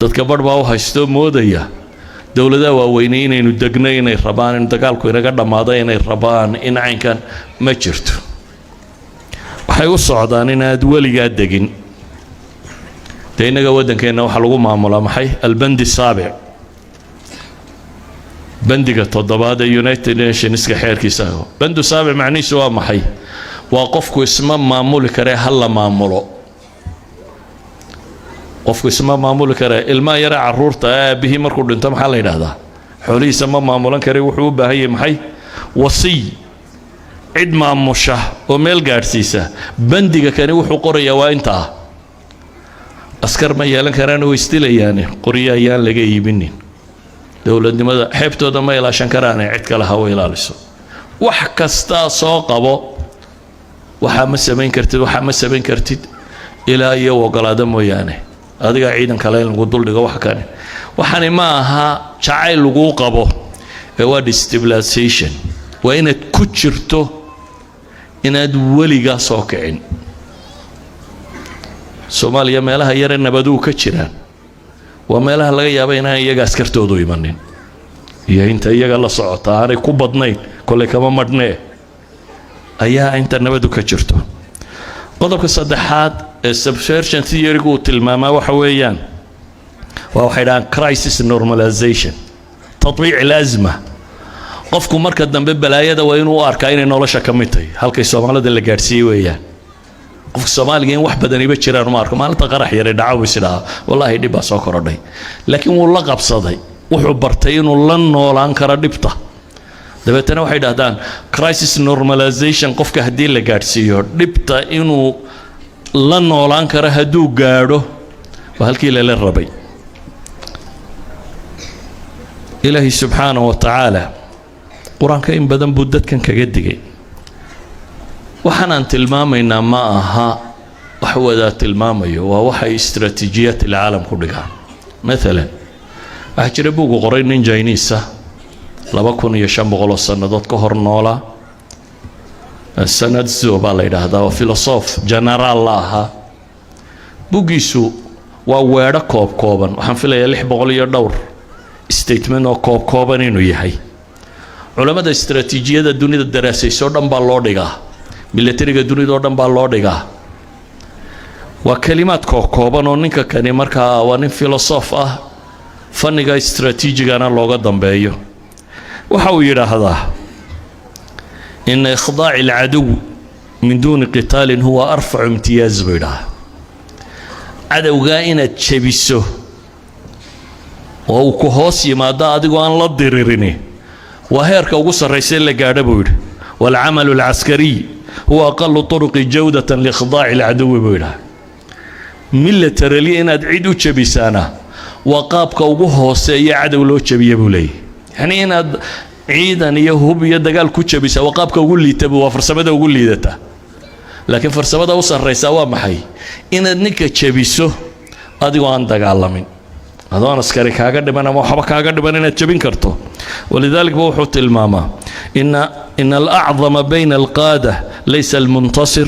dadka badhbaa u haysto moodaya dowladaha waaweynay inaynu degno inay rabaan in dagaalku inaga dhammaado inay rabaan in caynkan ma jirto waxay u socdaan inaad weligaa degin dee innaga waddankeenna waxaa lagu maamulaa maxay albandi saabic bandiga toddobaad ee united nationska xeerkiisa bandu saabic macnihiisu waa maxay waa qofku isma maamuli karee hal la maamulo qofku isma maamuli karee ilmaha yara carruurta aabihii markuu dhinto maxaa la yidhaahdaa xoolihiisa ma maamulan kare wuxuu u baahan yahay maxay wasiy cid maamusha oo meel gaadhsiisa bandiga kani wuxuu qorayaa waa intaa askar ma yeelan karaan oo istilayaani qoryo ayaan laga iibinin dowladnimada xeebtooda ma ilaashan karaan cid kale ha u ilaaliso wax kasta soo qabo waxa ma samayn kartid ilaa iyo ogolaada mooyaane adiga ciidan kale lagu dul dhigo wax kale waxani ma aha jacayl lagu qabo ee waa destabilization waa inaad ku jirto inaad weligaa soo kicin Soomaaliya meelaha yar nabadu ka jiraan waa meelaha laga yaabo inaan iyaga askartoodu imanin iyo inta iyaga la socota aanay ku badnayn kole kama madhnee ayaa inta nabadu ka jirto qodobka saddexaad ee subversion theory-gu tilmaamaa waxa weeyaan waa waxay dhahaan crisis normalization tatbiic al-azma qofku marka dambe balaayada waa inuu arkaa inay nolosha ka mid tahay halkay Soomaalida la gaarsiiyay weeyaan qofka Soomaaliga in wax badan iba jiraan ma arko maalinta qarax yar dhacaw isla wallahi dhib baa soo korodhay laakiin wuu la qabsaday wuxuu bartay inuu la noolaan karo dhibta dabeetana waxay dhahdaan crisis normalization qofka hadii la gaarsiiyo dhibta inuu la noolaan karo haduu gaadho waa halkii la rabay Ilaahi subhanahu wa ta'ala quraanka in badan buu dadkan kaga digay waxaan tilmaamaynaa ma aha wax wada tilmaamayo waa waxa istiraatiijiyad العالم ku dhigaan مثلا waxa jira buug qoray nin Chinese 2500 sanadood ka hor noola sanad Zoba la yiraahdaa oo philosoph general laha buugiisu waa weedho kooban waxaan filayaa 600 iyo dhowr statement oo kooban inuu yahay culimada istiraatiijiyada dunida daraasayso dhan baa loo dhigaa militariga dunida oo dhan baa loo dhigaa waa kalimaad kooban oo ninka kani markaa waa nin philosoph ah fanniga istiraatiijigana looga dambeeyo waxa uu yiraahdaa in ikhdaac al-adu min dun qital huwa arfa' imtiyaz bida adawga inaad jabiso oo ku hoos yimaado adigoo aan la diriirin waa heerka ugu sarreeyay la gaadho buu yiri wal amal al askari huwa aqall turuq jawdatan li ikhdaac al-adu bida military inaad cid u jabisana waa qaabka ugu hooseeya cadow loo jabiyo buu leeyahay yani inaad ciidan iyo hub iyo dagaal ku jabisa waa qaabka ugu liitaba waa farsamada ugu liidata laakiin farsamada u sarreysa waa maxay inaad ninka jabiso adigoo aan dagaalamin adoon askari kaaga dhiman ama waxba kaaga dhiman inaad jabin karto walidaalka wuxuu tilmaamaa in al-a'zama bayna al-qaada laysa al-muntasir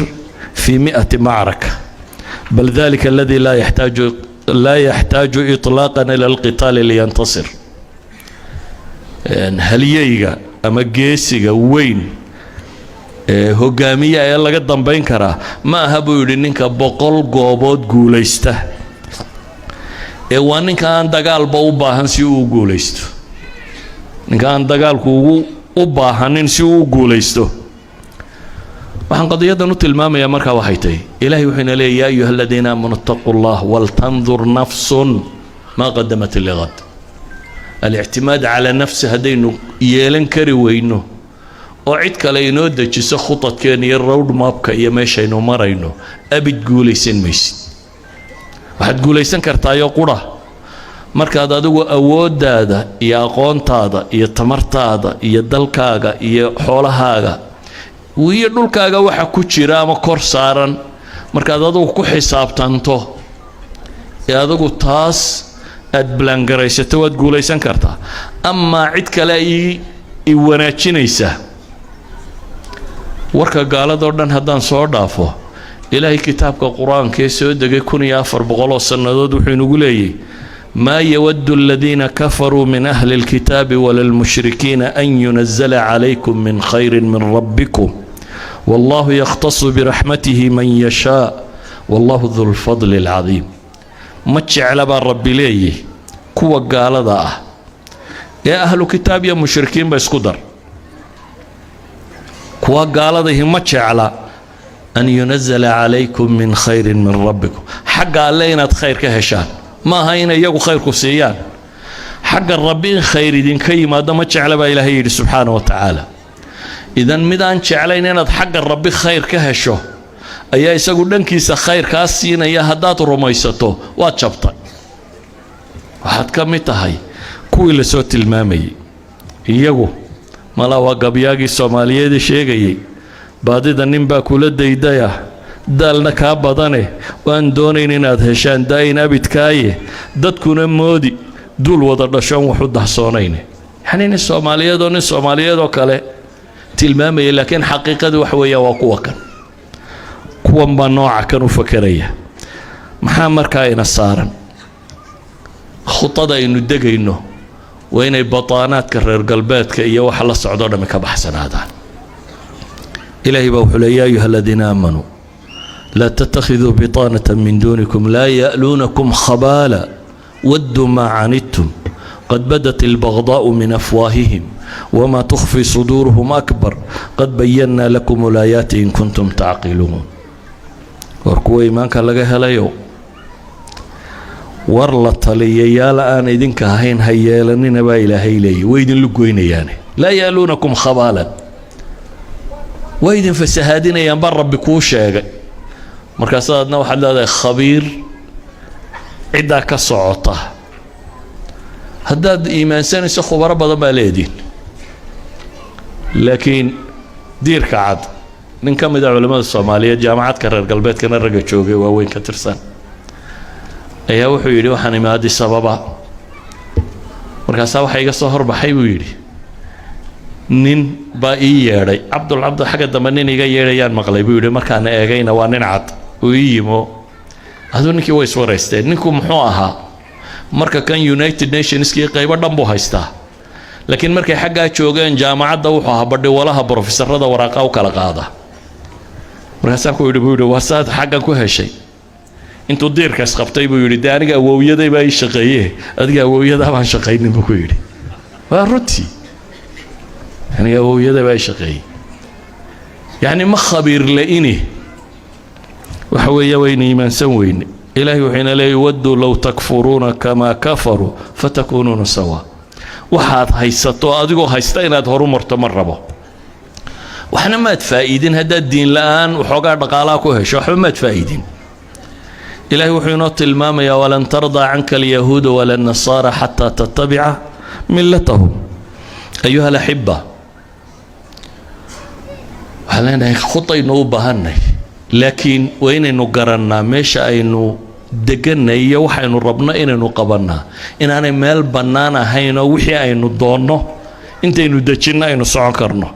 fi 100 ma'raka bal dhalika alladhi la yahtaju itlaqan ila al-qital liyantasir haliyayga ama geesiga weyn hogaamiye ee laga dambeyn kara ma aha buu yiri ninka 100 goobood guuleysta ee waa ninka aan dagaalba u baahan si uu guuleysto ninka aan dagaalku u baahanin si uu guuleysto waxaan qadiyadan u tilmaamayaa marka waxay tahay ilaahay wuxuu leeyahay ya ayyuhalladina amanu taqullah wal tanzur nafsun ma qaddamat lighad الاعتماد على نفسه هدينو يلن كري وينو oo cid kale inoo dejiso khudadkeen iyo road mapka iyo meeshaynu marayno abid guuleysan maysid waxaad guuleysan kartaa iyo qura markaad adigu awoodaada iyo aqoontaada iyo tamartaada iyo dalkaaga iyo xoolahaaga iyo dhulkaaga waxa ku jira ama kor saaran markaad adigu ku xisaabtanto ee adigu taas aad blangaraysato waad guuleysan kartaa ama cid kale ay wanaajinaysa warka gaalada oo dhan haddaan soo dhaafo ilaahay kitaabka quraanka ee soo degay 1400 sanadood wuxuu inagu leeyahay ما يود الذين كفروا من أهل الكتاب ولا المشركين أن ينزل عليكم من خير من ربكم والله يختص برحمته من يشاء والله ذو الفضل العظيم. ما تجعل رب ليه كوا قال ذا يا أهل الكتاب يا مشركين بس قدر كوا قال ذا ما تجعل أن ينزل عليكم من خير من ربكم حق علينا خير كهشان ما هينا يجو خير كسيان حق الربين خير دين كي ما دام تجعل بإلهي سبحانه وتعالى. إذا مدان تجعلين أن حق الرب خير كهشو أيها يسقون لنكيس خير كاسين أيها هدات رميسته واتشبطا waxaad ka mid tahay kuwii la soo tilmaamayay iyagu mala waa gabyaagii Soomaaliyeed sheegayay baadida nin baa kula daydaya dalna ka badane waan doonayn inaad heshaan daayin abidkaaye dadkuna moodi dul wada dhashan wuxuu dahsoonayne yani nin Soomaaliyeed oo kale tilmaamayay laakiin xaqiiqadu wax weeyaa waa kuwan baa nooca kan u fakaraya maxaa markaa ina saaran خطة إنه دقينه وين بطانات كرر قلباتك إياه وحلا صعدنا مكبحسن هذا إلهي بوحل يا أيها الذين آمنوا لا تتخذوا بطانة من دونكم لا يألونكم خبالا ودوا ما عنتم قد بدت البغضاء من أفواههم وما تخفي صدورهم أكبر قد بينا لكم الآيات إن كنتم تعقلون وركوا إيمانك لقاها لا يوم ورلا طليا لا أنا إذن كهين هيالني نبا إلهي لي ويدن لقوين يعني لا يألونكم خبالا ويدن فسهادين ينبر بكوش مركزاتنا واحد هذا خبير عدا كصعطة هذا إيمان سنة خبر بدل ما ليدين لكن دير كعاد نكمل إذا علماء الصومالية جامعات كرر قلبات كنا رجع شوقي وين كترسان ayaa wuxuu yiri waxaan imaadi sababa markaas waxa iga soo horbaxay buu yiri nin baa ii yeeray Abdul xaga dambe nin iga yeerayaan maqlay buu yiri markaan eegayna waa nin cad oo yimo adoonkii way swareysteen ninku muxuu ahaa marka kan United Nations kii qayb dhan buu haystaa laakiin markay xagga joogeen jaamacadda wuxuu ahaa badhi walaha professorada waraaqa u kala qaada markaas ku yiri buu yiri wasaad xagga ku heshay intuu diirkaas qabtay buu yiri aniga awowyaday baa shaqeeyay adiga awowyada baan shaqeeynin buu ku yiri waa runtii aniga awowyada baa shaqeeyay yani ma khabiir laini waxa weeye weyn iimaansan weyn ilaahi wuxuu leeyahay waddu law takfuruna kama kafaru fatakununa sawa waxaad haysato adigoo haysta inaad horumarto ma rabo waxna ma faa'iidin hada diin la'aan waxoogaa dhaqaalaha ku hesho waxba ma faa'iidin إلهي وحينات المام يا ولن ترضى عنك اليهود ولا النصارى حتى تتبع ملتهم أيها الأحبة علينا خطي نوبهني لكن وين نقرنا مش أينو دقنا يوحي ربنا إن نقبلنا إن أنا مال بنانا هينا وحي أينو دونه إنت إنو دجنا إنو سعكرنا